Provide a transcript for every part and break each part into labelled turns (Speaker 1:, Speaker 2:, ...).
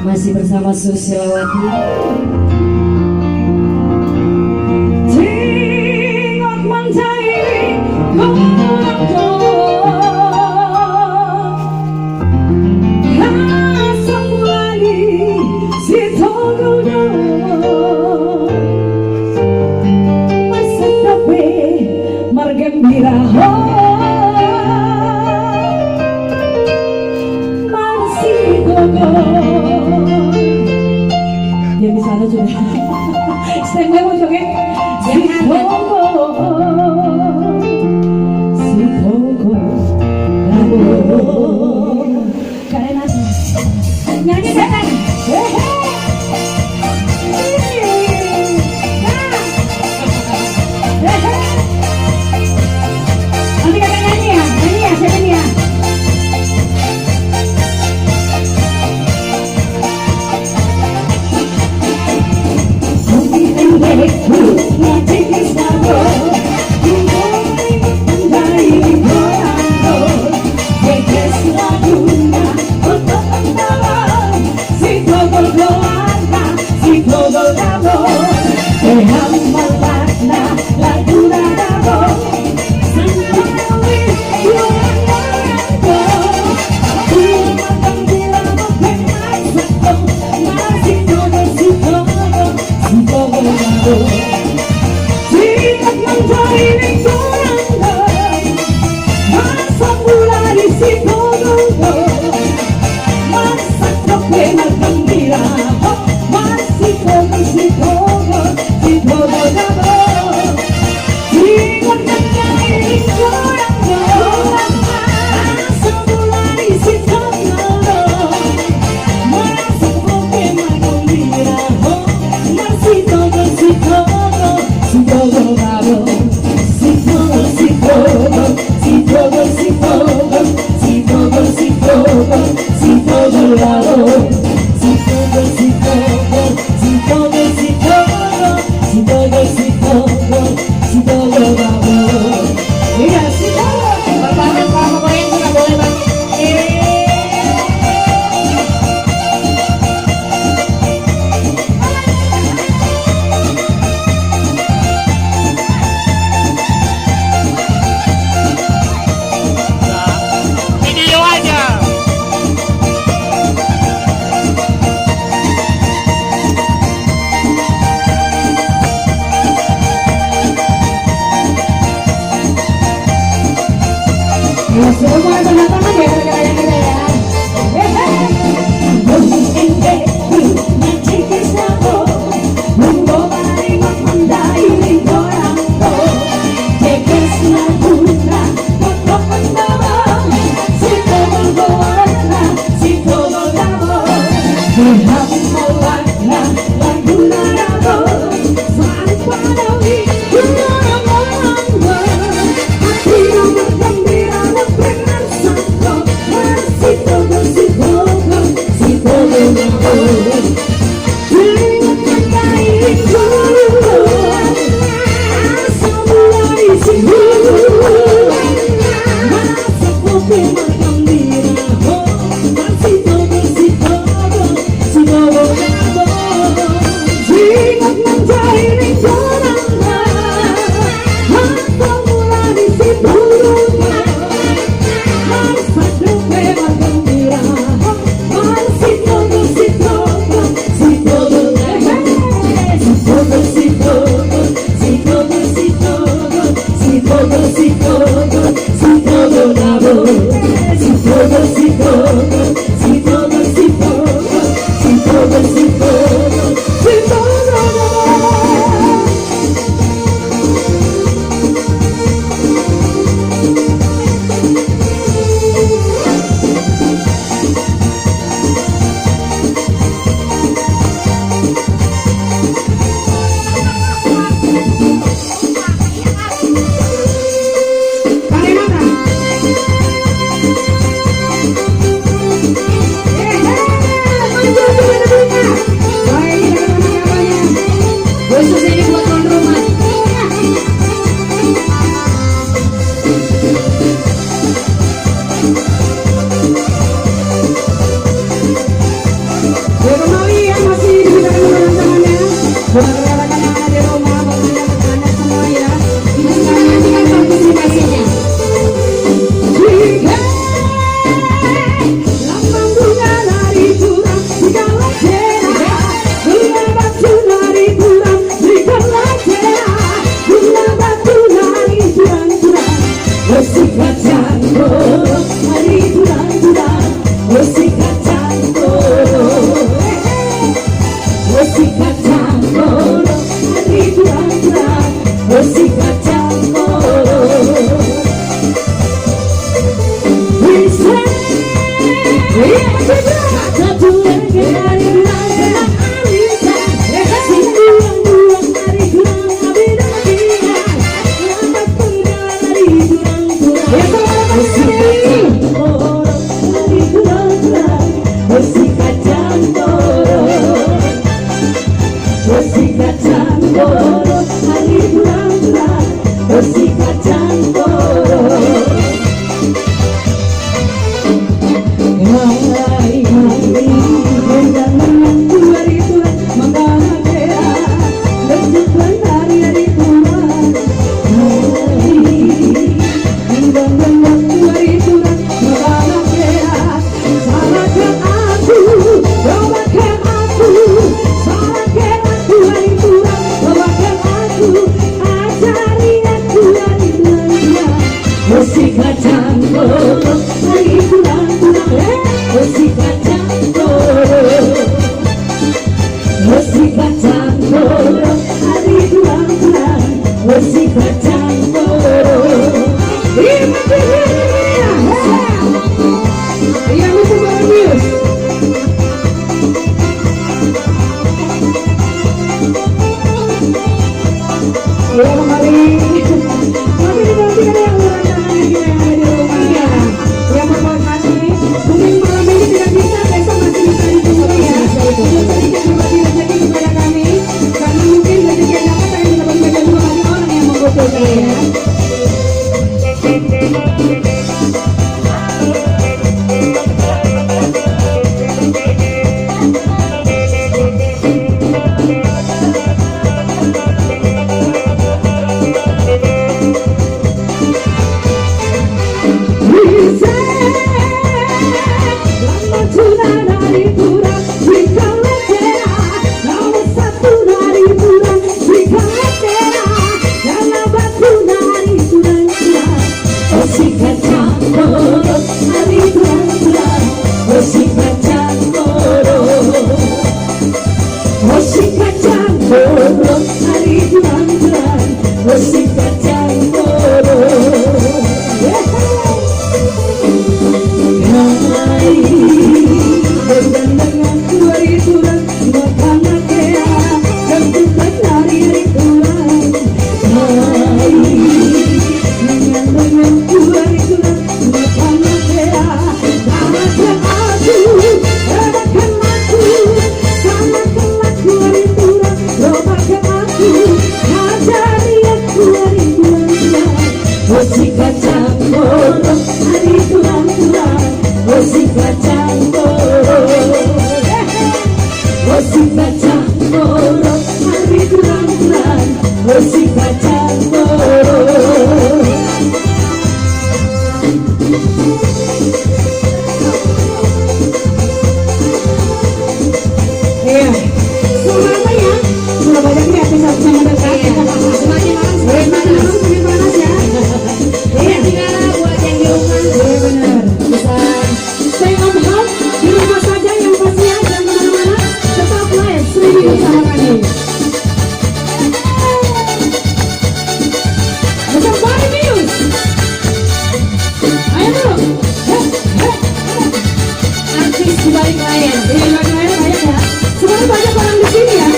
Speaker 1: Masih bersama Susilawati. Tengok mantai kau asam lagi si togodo masa tapi margembira masih togo. Dia di sana sudah. Saya mau joget. Si Togo, kalian aja nyanyi datang. Nanti kakak nyanyi ya, siapa nih ya? Ya, semua tanda tangan ya rekan-rekan kita ya. Musika campur bisa satu lagi dari rasa Alisa sinduang buang dari kurang abidang dia lambat penggal dari kurang-kurang musika campur dari kurang-kurang musika campur musika campur hari kurang-kurang musika campur hai hai mendangan hari kurang menggana lenjukan hari kurang hai mendangan hari kurang menggana salahkan aku doakan aku salahkan aku hari kurang doakan aku ajari aku hari kurang musika campur hari kurang-kurang musika campur musika campur hari kurang-kurang musika campur terima kasih yang itu bagus ya mari tapi digantikan yang yang berhati mungkin malam ini tidak bisa besok masih bisa ditunggu ya untuk sedikit berbagi rezeki kepada kami karena mungkin rezeki yang dapat saya bisa bagi-bagi juga bagi orang yang membutuhkan ya. Musika campur hai berdandangan hari kurang makanan kea dan bukan hari kurang hai berdandangan hari kurang makanan kea salahkan aku salahkan aku salahkan aku hari kurang doakan aku ajari aku hari kurang musika campur hari kurang-kurang musika campur musika campur hari kurang-kurang musika campur iya semuanya sudah banyak ya episode yang mendekat semakin malam semakin panas ya iya buat yang di rumah iya benar bisa stay on home di rumah saja yang pastinya jangan kemana-mana tetap live streaming bersama kami bersama Bari News ayo dulu artis di balik layar di balik layar banyak ya semuanya banyak orang di sini ya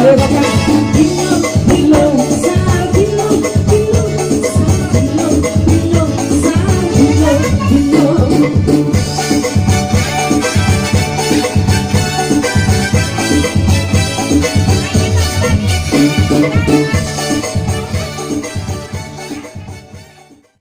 Speaker 1: Terima kasih.